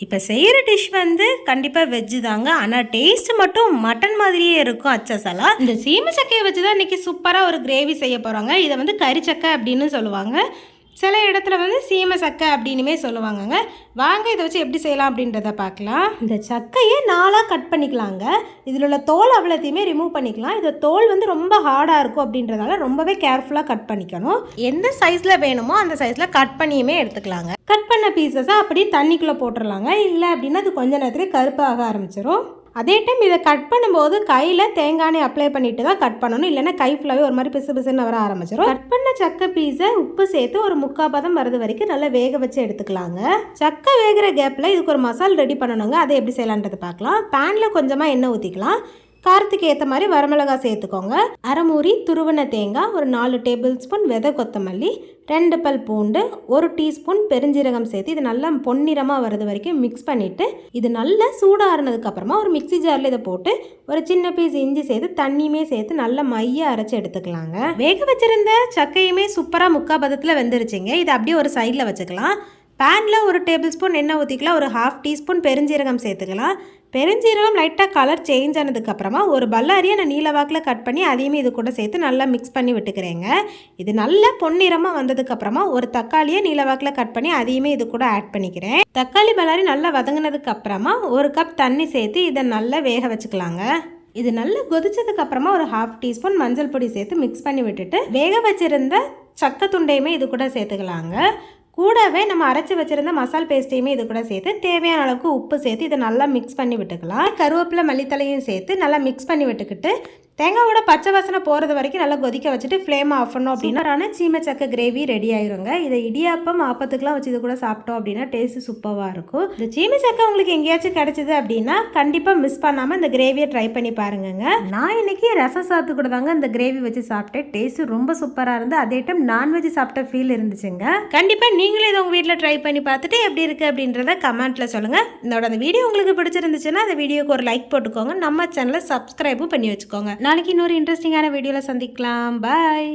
இப்போ செய்கிற டிஷ் வந்து கண்டிப்பாக வெஜ்ஜு தாங்க, ஆனால் டேஸ்ட் மட்டும் மட்டன் மாதிரியே இருக்கும் அச்சசலா. இந்த சீமை சக்கையை வச்சு தான் இன்றைக்கி சூப்பராக ஒரு கிரேவி செய்ய போகிறாங்க. இதை வந்து கறிச்சக்கை அப்படின்னு சொல்லுவாங்க, சில இடத்துல வந்து சீமை சக்கை அப்படின்னுமே சொல்லுவாங்கங்க. வாங்க இதை வச்சு எப்படி செய்யலாம் அப்படின்றத பார்க்கலாம். இந்த சக்கையை 4ஆக கட் பண்ணிக்கலாங்க. இதில் உள்ள தோல் அவ்வளோத்தையுமே ரிமூவ் பண்ணிக்கலாம். இந்த தோல் வந்து ரொம்ப ஹார்டாக இருக்கும் அப்படின்றதால ரொம்பவே கேர்ஃபுல்லாக கட் பண்ணிக்கணும். எந்த சைஸில் வேணுமோ அந்த சைஸில் கட் பண்ணியுமே எடுத்துக்கலாங்க. கட் பண்ண பீசஸை அப்படியே தண்ணிக்குள்ளே போட்டுடலாங்க. இல்லை அப்படின்னா அது கொஞ்ச நேரத்துலேயே கருப்பாக ஆரம்பிச்சிடும். அதே டைம் இதை கட் பண்ணும்போது கையில் தேங்காய் எண்ணெய் அப்ளை பண்ணிட்டு தான் கட் பண்ணணும், இல்லைன்னா கை ஃபுல்லாகவே ஒரு மாதிரி பிசு பிசுன்னு வர ஆரம்பிச்சிடும். கட் பண்ண சக்கை பீஸை உப்பு சேர்த்து ஒரு 3/4 பதம் வரது வரைக்கும் நல்லா வேக வச்சு எடுத்துக்கலாங்க. சக்கை வேகிற கேப்பில் இதுக்கு ஒரு மசாலா ரெடி பண்ணணுங்க. அதை எப்படி செய்யலான்றது பார்க்கலாம். பேனில் கொஞ்சமாக எண்ணெய் ஊற்றிக்கலாம். காரத்துக்கு ஏற்ற மாதிரி வரமிளகாய் சேர்த்துக்கோங்க. அரைமூறி துருவன தேங்காய், ஒரு 4 டேபிள் ஸ்பூன் விதை கொத்தமல்லி, 2 பல் பூண்டு, 1 டீஸ்பூன் பெருஞ்சீரகம் சேர்த்து இது நல்லா பொன்னிறமாக வரது வரைக்கும் மிக்ஸ் பண்ணிவிட்டு இது நல்லா சூடாறினதுக்கப்புறமா ஒரு மிக்சி ஜாரில் இதை போட்டு ஒரு சின்ன பீஸ் இஞ்சி சேர்த்து தண்ணியுமே சேர்த்து நல்லா மைய அரைச்சி எடுத்துக்கலாங்க. வேக வச்சுருந்த சக்கையுமே சூப்பராக 3/4 பதத்தில் வெந்துருச்சுங்க. இதை அப்படியே ஒரு சைடில் வச்சுக்கலாம். பேனில் ஒரு டேபிள் ஸ்பூன் எண்ணெய் ஊற்றிக்கலாம். ஒரு 1/2 டீஸ்பூன் பெருஞ்சீரகம் சேர்த்துக்கலாம். பெருஞ்சீரகம் லைட்டாக கலர் சேஞ்ச் ஆனதுக்கப்புறமா ஒரு பல்லாரியை நான் நீலவாக்கில் கட் பண்ணி அதையுமே இது கூட சேர்த்து நல்லா மிக்ஸ் பண்ணி விட்டுக்கிறேங்க. இது நல்லா பொன்னிறமாக வந்ததுக்கப்புறமா ஒரு தக்காளியை நீலவாக்கில் கட் பண்ணி அதையுமே இது கூட ஆட் பண்ணிக்கிறேன். தக்காளி பல்லாரி நல்லா வதங்கினதுக்கப்புறமா 1 கப் தண்ணி சேர்த்து இதை நல்லா வேக வச்சுக்கலாங்க. இது நல்லா கொதிச்சதுக்கப்புறமா ஒரு 1/2 டீஸ்பூன் மஞ்சள் பொடி சேர்த்து மிக்ஸ் பண்ணி விட்டுட்டு வேக வச்சுருந்த சக்கை துண்டையுமே இது கூட சேர்த்துக்கலாங்க. கூடவே நம்ம அரைச்சி வச்சுருந்த மசால் பேஸ்ட்டையுமே இது கூட சேர்த்து தேவையான அளவுக்கு உப்பு சேர்த்து இதை நல்லா மிக்ஸ் பண்ணி விட்டுக்கலாம். கருவேப்பிலை மல்லித்தலையும் சேர்த்து நல்லா மிக்ஸ் பண்ணி விட்டுக்கிட்டு தேங்காயோட பச்சை வாசனை போகிறது வரைக்கும் நல்லா கொதிக்க வச்சுட்டு ஃப்ளேம் ஆஃப் பண்ணோம் அப்படின்னா சீமை சக்கை கிரேவி ரெடி ஆயிருங்க. இதை இடியாப்பம் ஆப்பத்துக்குலாம் வச்சு இது கூட சாப்பிட்டோம் அப்படின்னா டேஸ்ட்டு சூப்பராக இருக்கும். இந்த சீமை சக்கை உங்களுக்கு எங்கேயாச்சும் கிடச்சிது அப்படின்னா கண்டிப்பாக மிஸ் பண்ணாமல் இந்த கிரேவியை ட்ரை பண்ணி பாருங்க. நான் இன்னைக்கு ரசம் சாத்து கூட தாங்க இந்த கிரேவி வச்சு சாப்பிட்டேன். டேஸ்ட்டு ரொம்ப சூப்பராக இருந்து அதே டைம் நான்வெஜ் சாப்பிட்ட ஃபீல் இருந்துச்சுங்க. கண்டிப்பாக நீங்களே இதை உங்கள் வீட்டில் ட்ரை பண்ணி பார்த்துட்டு எப்படி இருக்குது அப்படின்றத கமெண்ட்டில் சொல்லுங்கள். இதோட அந்த வீடியோ உங்களுக்கு பிடிச்சிருந்துச்சுன்னா அந்த வீடியோக்கு ஒரு லைக் போட்டுக்கோங்க. நம்ம சேனலை சப்ஸ்கிரைபும் பண்ணி வச்சுக்கோங்க. நாளைக்கு இன்னொரு இன்ட்ரெஸ்டிங்கான வீடியோவில் சந்திக்கலாம். பாய்.